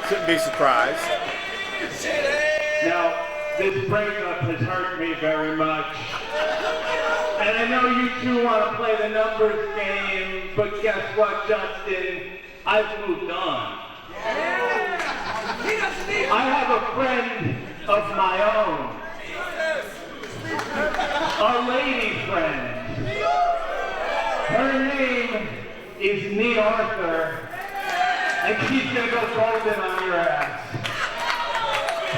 Shouldn't be surprised. Now, this breakup has hurt me very much. And I know you two want to play the numbers game, but guess what, Justin? I've moved on. I have a friend of my own. A lady friend. Her name is Nee Arthur. And she's gonna go golden on your ass.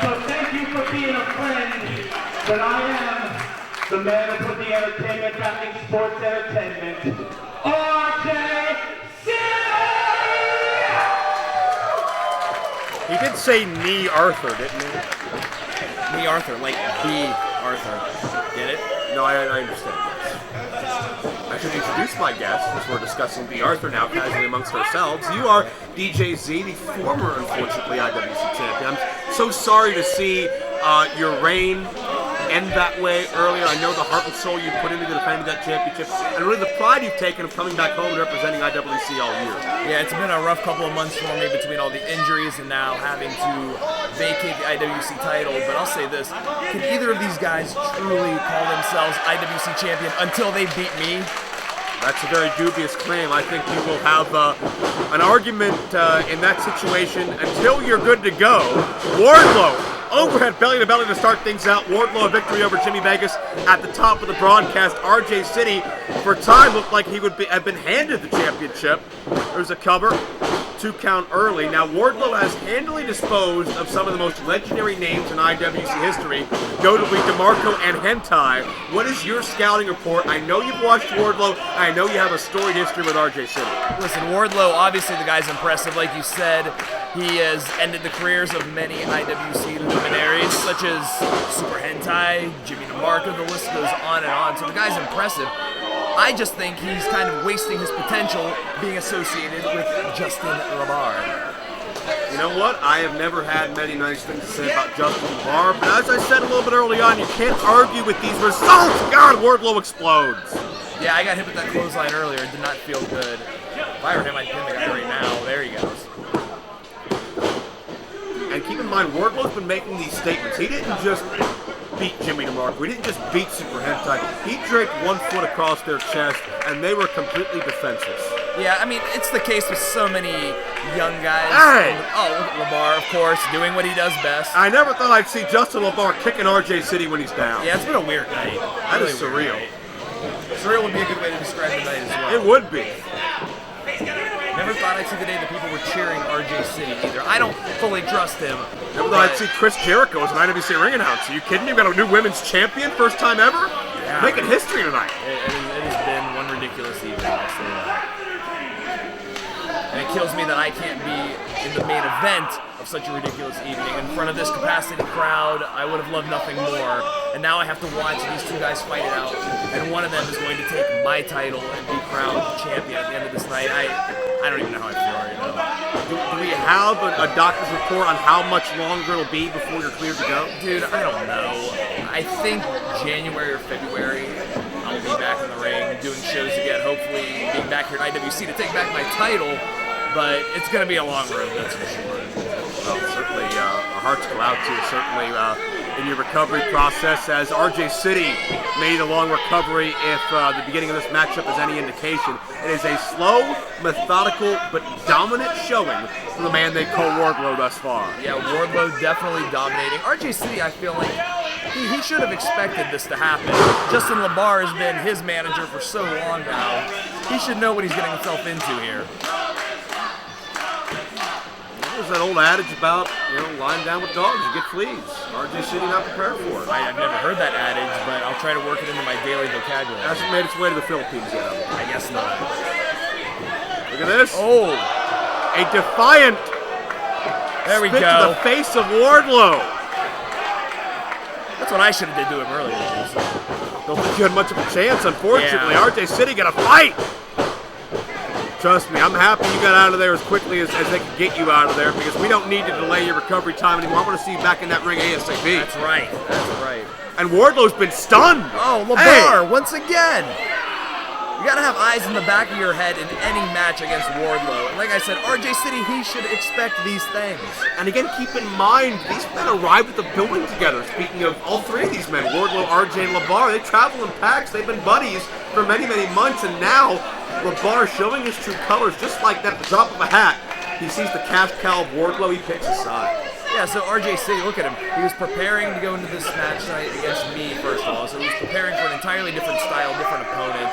So thank you for being a friend, but I am the man who put the entertainment back in sports entertainment. RJ He did say Nee Arthur, didn't he? Nee Arthur, like B. Arthur. Get it? No, I understand. I should introduce my guest, as we're discussing B. Arthur now casually amongst ourselves. You are DJ Z, the former, unfortunately, IWC champion. I'm so sorry to see your reign end that way earlier. I know the heart and soul you put into defending that championship, and really the pride you've taken of coming back home and representing IWC all year. Yeah, it's been a rough couple of months for me between all the injuries and now having to vacate the IWC title. But I'll say this, can either of these guys truly call themselves IWC champion until they beat me? That's a very dubious claim. I think you will have an argument in that situation until you're good to go. Wardlow, overhead belly to belly to start things out. Wardlow a victory over Jimmy Vegas at the top of the broadcast. RJ City, for a time, looked like he would have been handed the championship. There's a cover. 2 count early. Now, Wardlow has handily disposed of some of the most legendary names in IWC history, notably DeMarco and Hentai. What is your scouting report? I know you've watched Wardlow, and I know you have a storied history with RJ City. Listen, Wardlow, obviously the guy's impressive. Like you said, he has ended the careers of many IWC luminaries, such as Super Hentai, Jimmy DeMarco, the list goes on and on. So the guy's impressive. I just think he's kind of wasting his potential being associated with Justin LaBar. You know what? I have never had many nice things to say about Justin LaBar, but as I said a little bit early on, you can't argue with these results. God, Wardlow explodes. Yeah, I got hit with that clothesline earlier. It did not feel good. If I were him, I'd pin the guy right now. There he goes. And keep in mind, Wardlow's been making these statements. He didn't just beat Jimmy DeMarco. He didn't just beat Super Hentai. He draped 1 foot across their chest, and they were completely defenseless. Yeah, I mean, it's the case with so many young guys. Hey! Oh, look at LaBar, of course, doing what he does best. I never thought I'd see Justin LaBar kicking RJ City when he's down. Yeah, it's been a weird night. That is surreal. Surreal would be a good way to describe the night as well. It would be. Never thought I'd see the day that people were cheering RJ City either. I don't fully trust him. Never thought I'd see Chris Jericho as an IWC ring announcer. Are you kidding me? We've got a new women's champion, first time ever? Yeah. Making history tonight. It has been one ridiculous evening, I'll say that. And it kills me that I can't be in the main event of such a ridiculous evening. In front of this capacity crowd, I would have loved nothing more. And now I have to watch these two guys fight it out. And one of them is going to take my title and be crowned champion at the end of this night. I don't even know how I feel right now. Do we have a doctor's report on how much longer it'll be before you're cleared to go? Dude, I don't know. I think January or February, I'll be back in the ring doing shows again, hopefully being back here at IWC to take back my title. But it's going to be a long road, that's for sure. Well, certainly our hearts go out to you, certainly in your recovery process, as RJ City made a long recovery. If the beginning of this matchup is any indication, it is a slow, methodical, but dominant showing from the man they call Wardlow thus far. Yeah, Wardlow definitely dominating. RJ City, I feel like he should have expected this to happen. Justin LaBar has been his manager for so long now. He should know what he's getting himself into here. There's that old adage about, lying down with dogs, you get fleas. RJ City not prepared for it. I've never heard that adage, but I'll try to work it into my daily vocabulary. Hasn't made its way to the Philippines yet. I guess not. Look at this. Oh. A defiant there we spit go. to the face of Wardlow. That's what I should have did to him earlier. Don't think you had much of a chance, unfortunately. Yeah. RJ City got a fight. Trust me, I'm happy you got out of there as quickly as they could get you out of there, because we don't need to delay your recovery time anymore. I want to see you back in that ring ASAP. That's right. That's right. And Wardlow's been stunned. Oh, LeBar, once again. You gotta have eyes in the back of your head in any match against Wardlow. And like I said, RJ City, he should expect these things. And again, keep in mind, these men arrived at the building together. Speaking of all three of these men, Wardlow, RJ, and LeBar, they travel in packs. They've been buddies for many, many months. And now, LeBar showing his true colors just like that at the drop of a hat. He sees the cash cow of Wardlow, he picks a side. Yeah, so RJ City, look at him. He was preparing to go into this match tonight against me, first of all. So he was preparing for an entirely different style, different opponent.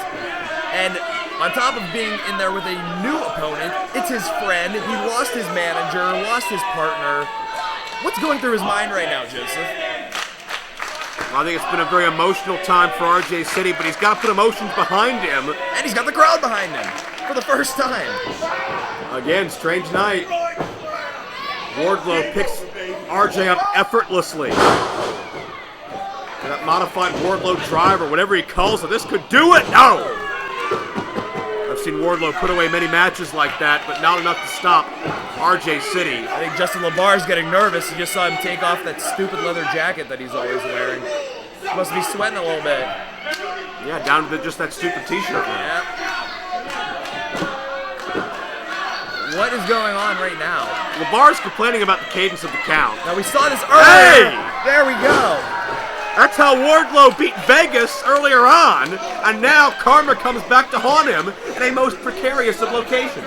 And on top of being in there with a new opponent, it's his friend. He lost his manager, lost his partner. What's going through his mind right now, Joseph? I think it's been a very emotional time for RJ City, but he's got to put emotions behind him. And he's got the crowd behind him for the first time. Again, strange night. Wardlow picks RJ up effortlessly. That modified Wardlow drive, or whatever he calls it, this could do it! No! I've seen Wardlow put away many matches like that, but not enough to stop RJ City. I think Justin LeBar's getting nervous. You just saw him take off that stupid leather jacket that he's always wearing. He must be sweating a little bit. Yeah, down to just that stupid t-shirt. Yep. What is going on right now? LeBar's complaining about the cadence of the count. Now, we saw this earlier. Hey! There we go. That's how Wardlow beat Vegas earlier on, and now karma comes back to haunt him in a most precarious of locations.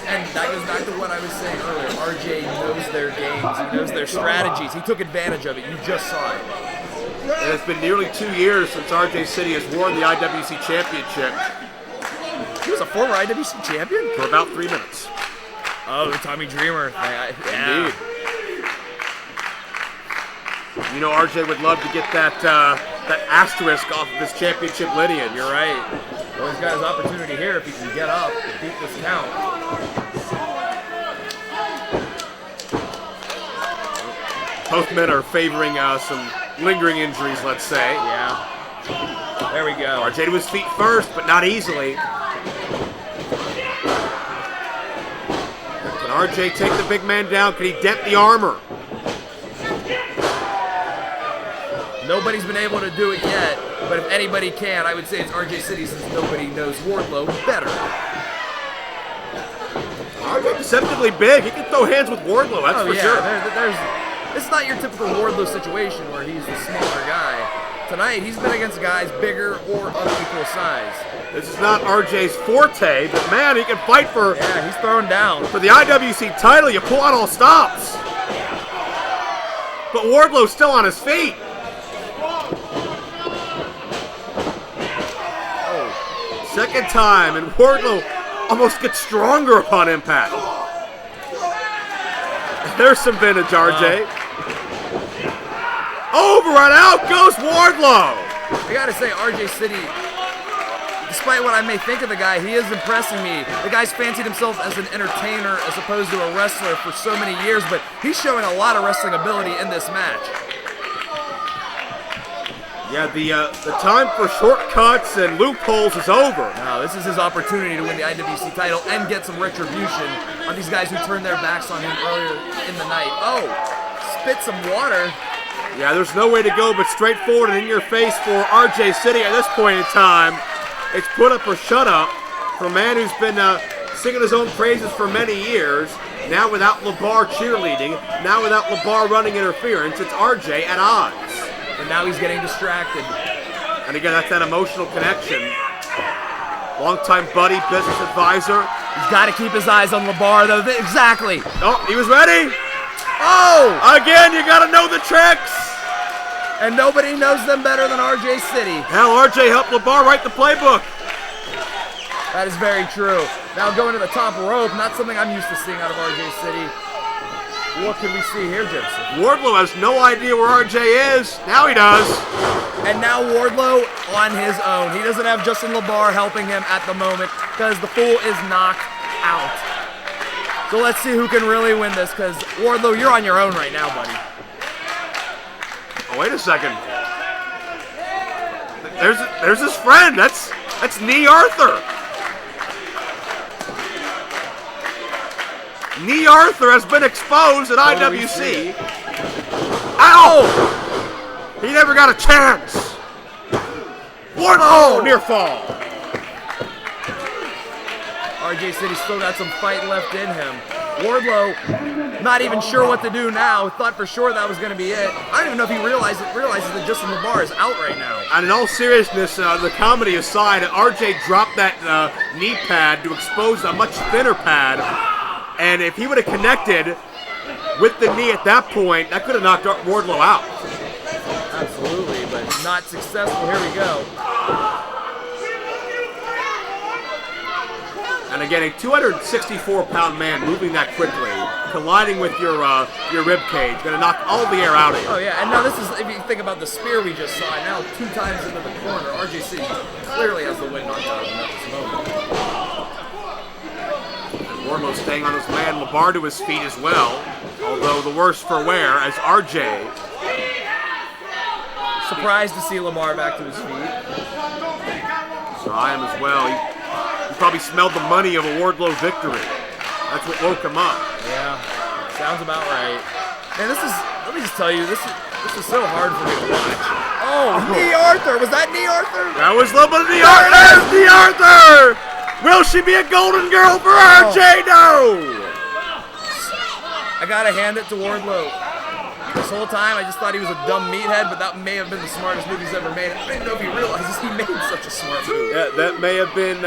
And that goes back to what I was saying earlier. RJ knows their games. He knows their strategies. He took advantage of it. You just saw it. And it's been nearly 2 years since RJ City has won the IWC Championship. He was a former IWC champion? For about 3 minutes. Oh, the Tommy Dreamer. Yeah. Indeed. You know, RJ would love to get that asterisk off of his championship lineage. You're right. Well, he's got his opportunity here if he can get up and beat this count. Both men are favoring some lingering injuries, let's say. Yeah. There we go. RJ to his feet first, but not easily. Can RJ take the big man down? Can he dent the armor? Nobody's been able to do it yet, but if anybody can, I would say it's RJ City, since nobody knows Wardlow better. RJ deceptively big. He can throw hands with Wardlow, that's for sure. It's not your typical Wardlow situation where he's the smaller guy. Tonight, he's been against guys bigger or of equal size. This is not RJ's forte, but man, he can fight for... Yeah, he's thrown down. For the IWC title, you pull out all stops. But Wardlow's still on his feet. Second time, and Wardlow almost gets stronger upon impact. There's some vintage RJ. Over and out goes Wardlow. I gotta say, RJ City, despite what I may think of the guy, he is impressing me. The guy's fancied himself as an entertainer as opposed to a wrestler for so many years, but he's showing a lot of wrestling ability in this match. Yeah, the time for shortcuts and loopholes is over. Now, this is his opportunity to win the IWC title and get some retribution on these guys who turned their backs on him earlier in the night. Oh, spit some water. Yeah, there's no way to go but straight forward and in your face for RJ City at this point in time. It's put up or shut up for a man who's been singing his own praises for many years. Now without LeBar cheerleading, now without LeBar running interference, it's RJ at odds. And now he's getting distracted. And again, that's that emotional connection. Longtime buddy, business advisor. He's got to keep his eyes on LeBar, though. Exactly. Oh, he was ready. Oh! Again, you got to know the tricks. And nobody knows them better than RJ City. Hell, RJ helped LeBar write the playbook. That is very true. Now going to the top rope, not something I'm used to seeing out of RJ City. What can we see here, Joseph? Wardlow has no idea where RJ is. Now he does. And now Wardlow on his own. He doesn't have Justin LeBar helping him at the moment because the Fool is knocked out. So let's see who can really win this, because Wardlow, you're on your own right now, buddy. Oh, wait a second. There's his friend. That's Knee Arthur. Knee Arthur has been exposed at Totally IWC. Ow! He never got a chance. Wardlow, near fall. RJ City still got some fight left in him. Wardlow, not even sure what to do now. Thought for sure that was going to be it. I don't even know if he realizes that Justin LaBar is out right now. And in all seriousness, the comedy aside, RJ dropped that knee pad to expose a much thinner pad. And if he would have connected with the knee at that point, that could have knocked Wardlow out. Absolutely, but not successful. Here we go. And again, a 264-pound man moving that quickly, colliding with your rib cage, going to knock all the air out of you. Oh yeah, and now this is, if you think about the spear we just saw, now 2 times into the corner, RJ City clearly has the wind knocked out of him at this moment. And Wardlow staying on his man, LaBar to his feet as well, although the worse for wear as RJ. Surprised to see Lamar back to his feet. So I am as well. He probably smelled the money of a Wardlow victory. That's what woke him up. Yeah, sounds about right. Man, let me just tell you, this is so hard for me to watch. Oh, Knee Arthur! Was that Knee Arthur? That was a little bit of Knee Arthur. There's Knee Arthur! Will she be a golden girl for RJ? No! I gotta hand it to Wardlow. This whole time, I just thought he was a dumb meathead, but that may have been the smartest move he's ever made. I don't even know if he realizes he made such a smart move. Yeah, that may have been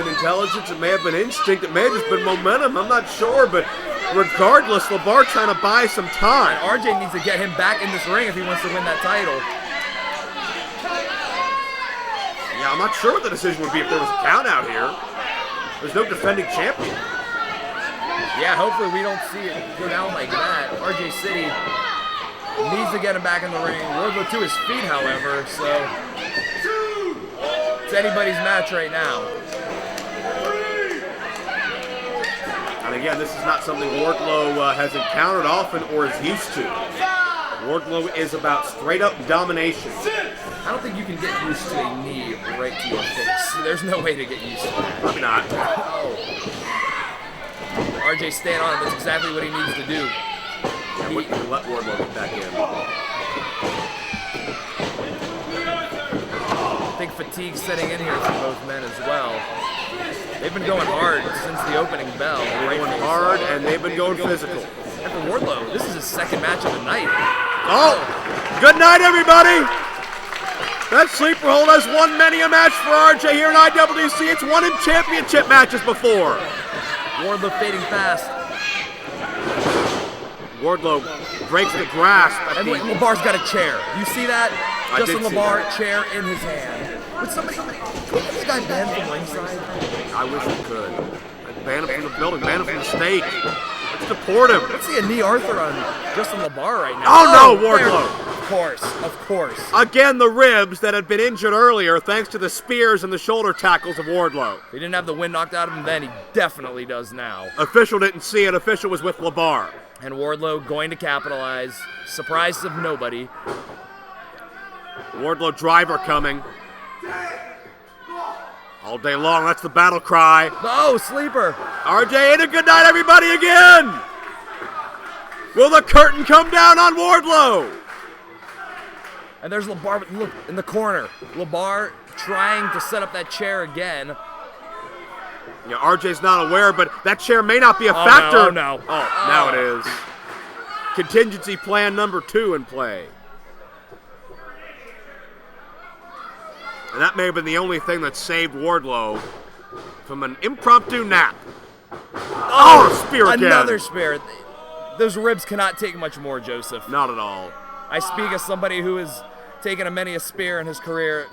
intelligence. It may have been instinct. It may have just been momentum. I'm not sure, but regardless, LaBar trying to buy some time. And RJ needs to get him back in this ring if he wants to win that title. Yeah, I'm not sure what the decision would be if there was a count out here. There's no defending champion. Yeah, hopefully we don't see it go down like that. RJ City needs to get him back in the ring. Wardlow to his feet, however, so it's anybody's match right now. And again, this is not something Wardlow has encountered often or is used to. Wardlow is about straight-up domination. I don't think you can get used to a knee right to your face. There's no way to get used to that. Probably not. Oh. RJ staying on him. That's exactly what he needs to do. Yeah, what can let Wardlow get back in? I think fatigue setting in here for both men as well. They've been going hard since the opening bell. They've been going hard and they've been going physical. And for Wardlow, this is his second match of the night. Oh! Good night, everybody! That sleeper hold has won many a match for RJ here in IWC. It's won in championship matches before. Wardlow fading fast. Wardlow breaks the grasp. And wait, LaBar's got a chair. You see that? I Justin did see LaBar, that. chair in his hand. Would somebody, can we get this guy banned from ringside? I wish we could. I'd ban him from the building, ban him from the stage. Let's deport him. Let's see a knee Arthur on Justin LaBar right now. Oh, no, Wardlow. Of course. Again, the ribs that had been injured earlier thanks to the spears and the shoulder tackles of Wardlow. He didn't have the wind knocked out of him then. He definitely does now. Official didn't see it. Official was with LaBar. And Wardlow going to capitalize. Surprise of nobody. Wardlow driver coming. All day long, that's the battle cry. Oh, sleeper. RJ, ain't a good night, everybody, again. Will the curtain come down on Wardlow? And there's LaBar, but look, in the corner. LaBar trying to set up that chair again. Yeah, RJ's not aware, but that chair may not be a factor. Oh, no. Oh, now it is. Contingency plan number 2 in play. And that may have been the only thing that saved Wardlow from an impromptu nap. Oh, a spear again. Another spear. Those ribs cannot take much more, Joseph. Not at all. I speak as somebody who has taken a many a spear in his career.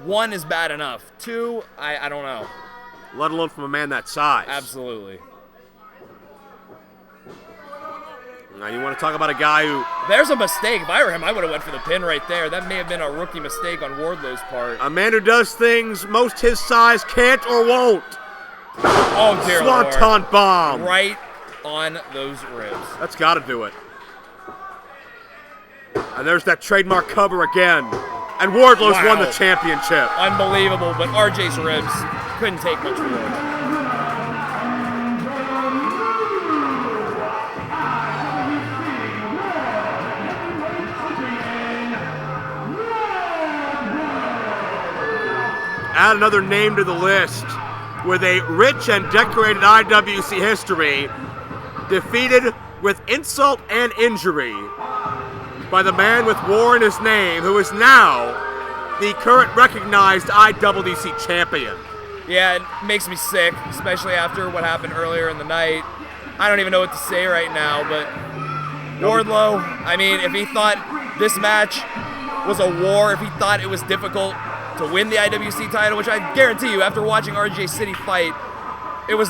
1 is bad enough. 2, I don't know. Let alone from a man that size. Absolutely. Now you want to talk about a guy who... There's a mistake. If I were him, I would have went for the pin right there. That may have been a rookie mistake on Wardlow's part. A man who does things most his size can't or won't. Oh, dear Lord. Swanton bomb. Right on those ribs. That's got to do it. And there's that trademark cover again. And Wardlow's won the championship. Unbelievable, but RJ's ribs couldn't take much more. add another name to the list with a rich and decorated IWC history, defeated with insult and injury by the man with war in his name, who is now the current recognized IWC champion. Yeah, it makes me sick, especially after what happened earlier in the night. I don't even know what to say right now, but Wardlow, I mean, if he thought this match was a war, if he thought it was difficult to win the IWC title, which I guarantee you, after watching RJ City fight, it was